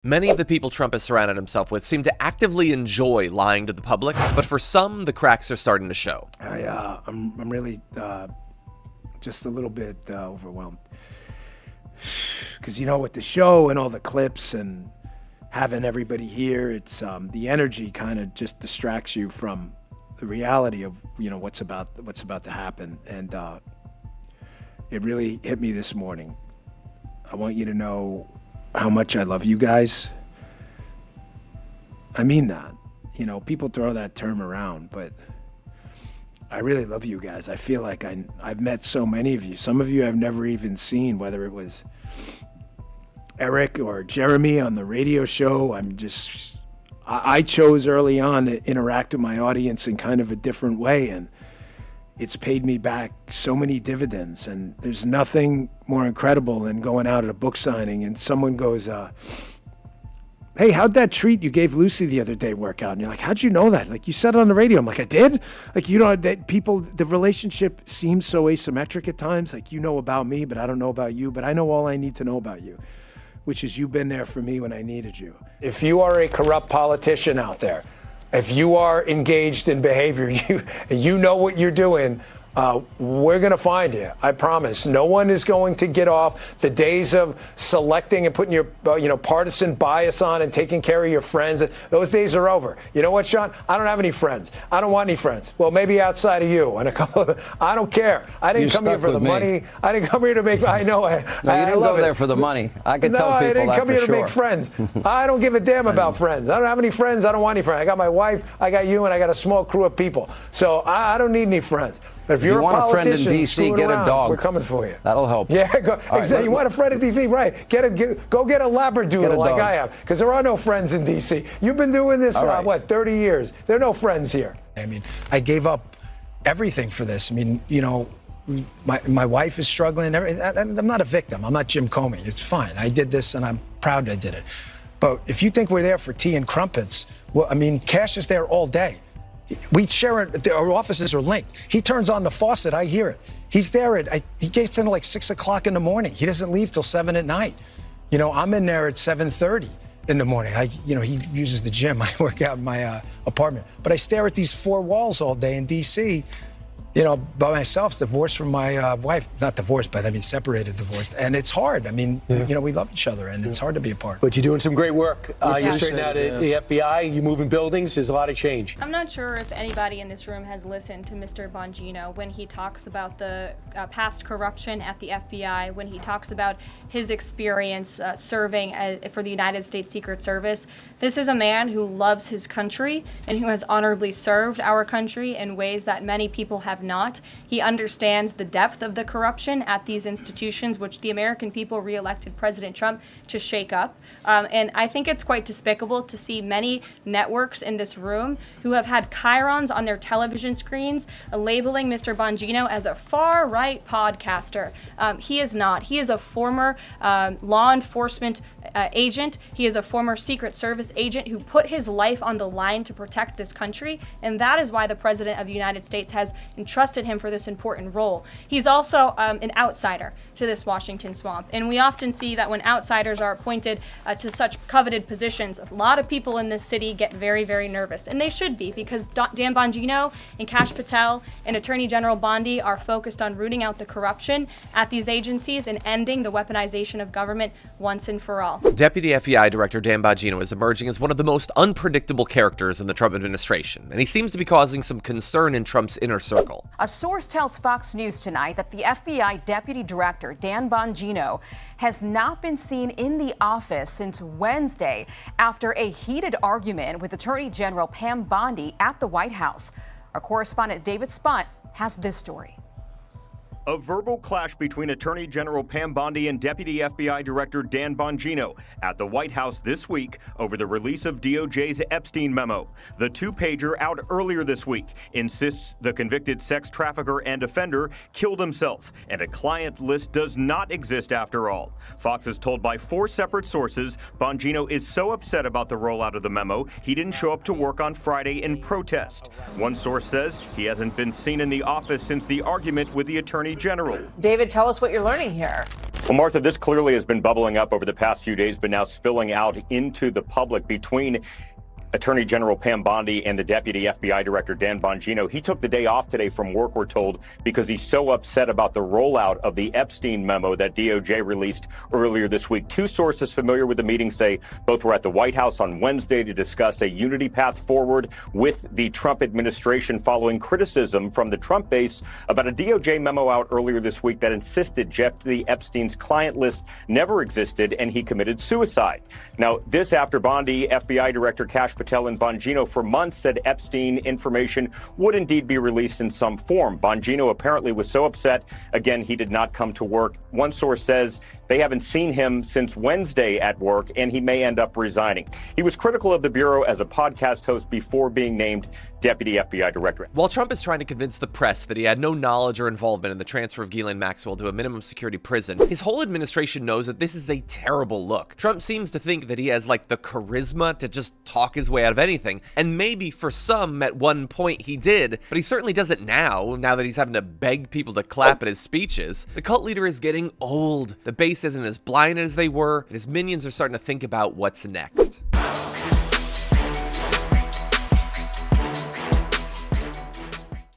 Many of the people Trump has surrounded himself with seem to actively enjoy lying to the public, but for some, the cracks are starting to show. I'm really just a little bit overwhelmed. Because, with the show and all the clips and having everybody here, it's the energy kind of just distracts you from the reality of, what's about to happen. And it really hit me this morning. I want you to know how much I love you guys. I mean that. People throw that term around, but I really love you guys. I feel like I've met so many of you. Some of you I've never even seen, whether it was Eric or Jeremy on the radio show. I chose early on to interact with my audience in kind of a different way, and it's paid me back so many dividends. And there's nothing more incredible than going out at a book signing and someone goes, hey, how'd that treat you gave Lucy the other day work out? And you're like, how'd you know that? Like, you said it on the radio. I'm like, I did? Like, that people, the relationship seems so asymmetric at times. Like, you know about me, but I don't know about you. But I know all I need to know about you, which is you've been there for me when I needed you. If you are a corrupt politician out there, if you are engaged in behavior, you know what you're doing, we're going to find you. I promise. No one is going to get off. The days of selecting and putting your partisan bias on and taking care of your friends, those days are over. You know what, Sean? I don't have any friends. I don't want any friends. Well, maybe outside of you and a couple of. I don't care. I didn't come here for the money. I didn't come here to make. I know. No, you didn't go there for the money. I can tell people that for sure. No, I didn't come here to make friends. I don't give a damn about friends. I don't have any friends. I don't want any friends. I got my wife. I got you, and I got a small crew of people. So I don't need any friends. If you want a friend in D.C., get a dog. We're coming for you. That'll help. Yeah, exactly. Right, you want a friend in D.C., right? Go get a Labradoodle like I have, because there are no friends in D.C. You've been doing this, 30 years? There are no friends here. I mean, I gave up everything for this. I mean, my wife is struggling. I'm not a victim. I'm not Jim Comey. It's fine. I did this, and I'm proud I did it. But if you think we're there for tea and crumpets, well, I mean, Cash is there all day. We share it. Our offices are linked. He turns on the faucet. I hear it. He's there he gets in at like 6 o'clock in the morning. He doesn't leave till 7 at night. I'm in there at 7:30 in the morning. He uses the gym. I work out in my apartment. But I stare at these four walls all day in D.C., by myself, divorced from my wife. Not divorced, but separated, divorced. And it's hard. I mean, we love each other, and it's hard to be apart. But you're doing some great work. You're straightening out the FBI. You're moving buildings. There's a lot of change. I'm not sure if anybody in this room has listened to Mr. Bongino when he talks about the past corruption at the FBI, when he talks about his experience serving for the United States Secret Service. This is a man who loves his country and who has honorably served our country in ways that many people have not. He understands the depth of the corruption at these institutions, which the American people reelected President Trump to shake up. And I think it's quite despicable to see many networks in this room who have had chyrons on their television screens labeling Mr. Bongino as a far-right podcaster. He is not. He is a former law enforcement agent. He is a former Secret Service agent who put his life on the line to protect this country, and that is why the President of the United States has entrusted him for this important role. He's also an outsider to this Washington swamp, and we often see that when outsiders are appointed to such coveted positions, a lot of people in this city get very, very nervous, and they should be, because Dan Bongino and Kash Patel and Attorney General Bondi are focused on rooting out the corruption at these agencies and ending the weaponization of government once and for all. Deputy FBI Director Dan Bongino is emerging as one of the most unpredictable characters in the Trump administration, and he seems to be causing some concern in Trump's inner circle. A source tells Fox News tonight that the FBI Deputy Director Dan Bongino has not been seen in the office since Wednesday after a heated argument with Attorney General Pam Bondi at the White House. Our correspondent David Spott has this story. A verbal clash between Attorney General Pam Bondi and Deputy FBI Director Dan Bongino at the White House this week over the release of DOJ's Epstein memo. The two-pager out earlier this week insists the convicted sex trafficker and offender killed himself, and a client list does not exist after all. Fox is told by 4 separate sources Bongino is so upset about the rollout of the memo, he didn't show up to work on Friday in protest. One source says he hasn't been seen in the office since the argument with the Attorney General. David, tell us what you're learning here. Well, Martha, this clearly has been bubbling up over the past few days, but now spilling out into the public between Attorney General Pam Bondi and the Deputy FBI Director Dan Bongino. He took the day off today from work, we're told, because he's so upset about the rollout of the Epstein memo that DOJ released earlier this week. Two sources familiar with the meeting say both were at the White House on Wednesday to discuss a unity path forward with the Trump administration following criticism from the Trump base about a DOJ memo out earlier this week that insisted Jeffrey Epstein's client list never existed and he committed suicide. Now, this after Bondi, FBI Director Kash Patel, and Bongino for months said Epstein information would indeed be released in some form. Bongino apparently was so upset, again, he did not come to work. One source says they haven't seen him since Wednesday at work, and he may end up resigning. He was critical of the Bureau as a podcast host before being named Deputy FBI Director. While Trump is trying to convince the press that he had no knowledge or involvement in the transfer of Ghislaine Maxwell to a minimum security prison, his whole administration knows that this is a terrible look. Trump seems to think that he has like the charisma to just talk his way out of anything, and maybe for some at one point he did, but he certainly doesn't now that he's having to beg people to clap at his speeches. The cult leader is getting old, the base isn't as blind as they were, and his minions are starting to think about what's next.